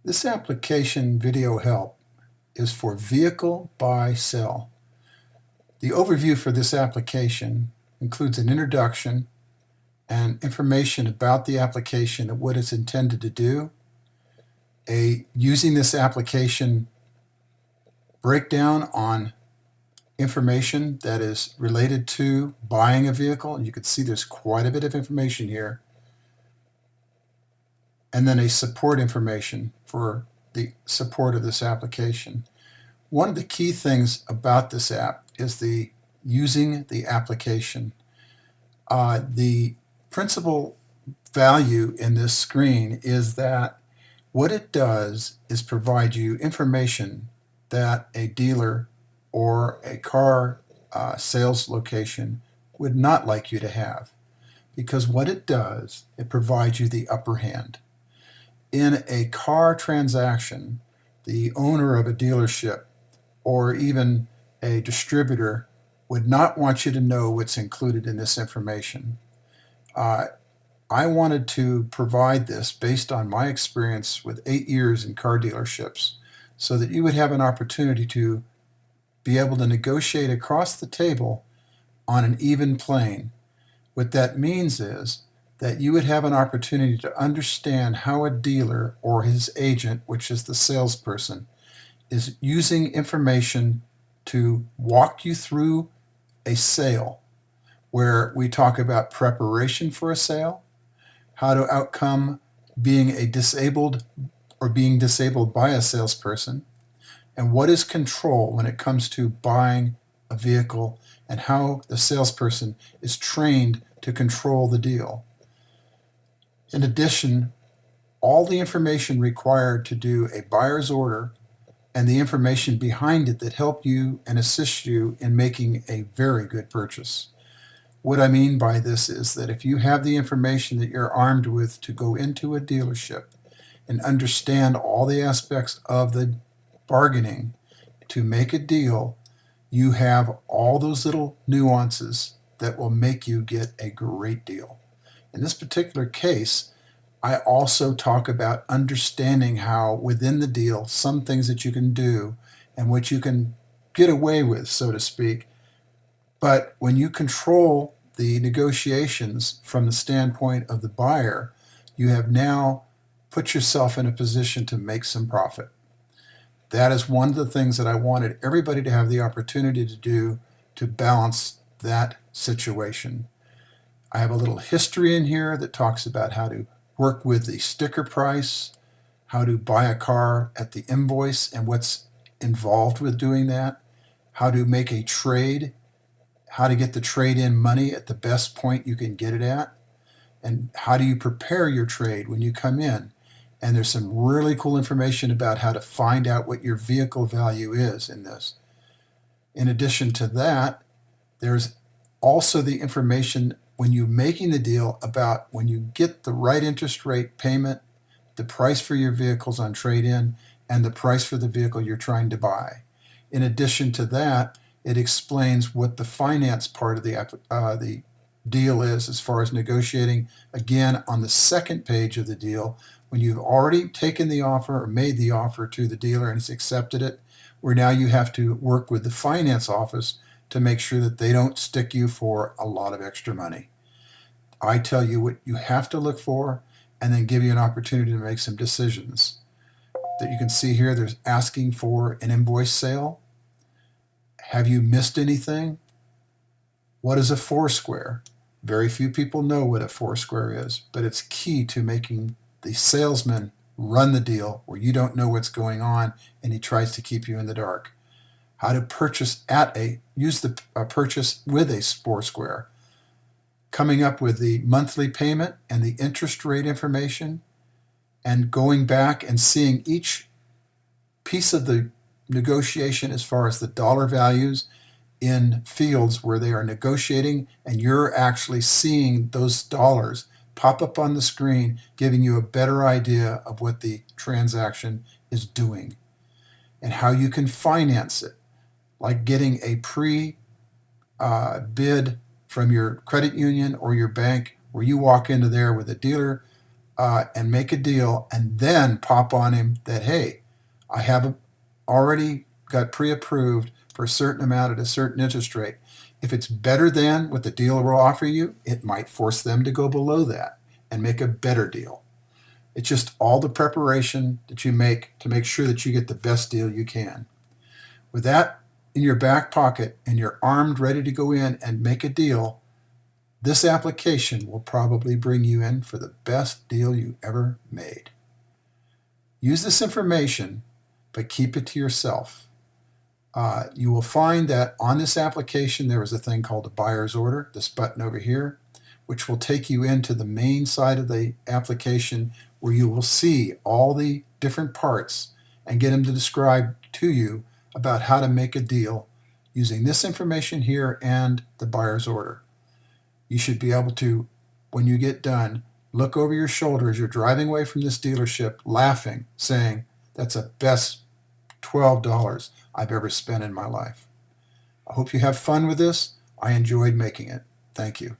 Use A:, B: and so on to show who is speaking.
A: This application, VideoHelp, is for vehicle buy sell. The overview for this application includes an introduction and information about the application and what it's intended to do, a using this application breakdown on information that is related to buying a vehicle. And you can see there's quite a bit of information here. And then a support information for the support of this application. One of the key things about this app is using the application. The principal value in this screen is that what it does is provide you information that a dealer or a car sales location would not like you to have. Because what it does, it provides you the upper hand. In a car transaction, the owner of a dealership or even a distributor would not want you to know what's included in this information. I wanted to provide this based on my experience with 8 years in car dealerships so that you would have an opportunity to be able to negotiate across the table on an even plane. What that means is that you would have an opportunity to understand how a dealer or his agent, which is the salesperson, is using information to walk you through a sale, where we talk about preparation for a sale, how to outcome being a disabled or being disabled by a salesperson, and what is control when it comes to buying a vehicle and how the salesperson is trained to control the deal. In addition, all the information required to do a buyer's order and the information behind it that help you and assist you in making a very good purchase. What I mean by this is that if you have the information that you're armed with to go into a dealership and understand all the aspects of the bargaining to make a deal, you have all those little nuances that will make you get a great deal. In this particular case, I also talk about understanding how within the deal some things that you can do and what you can get away with, so to speak. But when you control the negotiations from the standpoint of the buyer, you have now put yourself in a position to make some profit. That is one of the things that I wanted everybody to have the opportunity to do to balance that situation. I have a little history in here that talks about how to work with the sticker price, how to buy a car at the invoice and what's involved with doing that, how to make a trade, how to get the trade-in money at the best point you can get it at, and how do you prepare your trade when you come in. And there's some really cool information about how to find out what your vehicle value is in this. In addition to that, there's also the information when you're making the deal about when you get the right interest rate payment, the price for your vehicles on trade-in, and the price for the vehicle you're trying to buy. In addition to that, it explains what the finance part of the deal is as far as negotiating. Again, on the second page of the deal, when you've already taken the offer or made the offer to the dealer and he's accepted it, where now you have to work with the finance office to make sure that they don't stick you for a lot of extra money. I tell you what you have to look for and then give you an opportunity to make some decisions. That you can see here, there's asking for an invoice sale. Have you missed anything? What is a foursquare? Very few people know what a foursquare is, but it's key to making the salesman run the deal where you don't know what's going on and he tries to keep you in the dark. How to purchase use the purchase with a foursquare. Coming up with the monthly payment and the interest rate information, and going back and seeing each piece of the negotiation as far as the dollar values in fields where they are negotiating, and you're actually seeing those dollars pop up on the screen, giving you a better idea of what the transaction is doing and how you can finance it, like getting a pre-bid from your credit union or your bank, where you walk into there with a dealer and make a deal, and then pop on him that, hey, I have already got pre-approved for a certain amount at a certain interest rate. If it's better than what the dealer will offer you, it might force them to go below that and make a better deal. It's just all the preparation that you make to make sure that you get the best deal you can. With that in your back pocket and you're armed, ready to go in and make a deal, this application will probably bring you in for the best deal you ever made. Use this information, but keep it to yourself. You will find that on this application there is a thing called a buyer's order, this button over here, which will take you into the main side of the application where you will see all the different parts and get them to describe to you about how to make a deal using this information here and the buyer's order. You should be able to, when you get done, look over your shoulder as you're driving away from this dealership, laughing, saying, that's the best $12 I've ever spent in my life. I hope you have fun with this. I enjoyed making it. Thank you.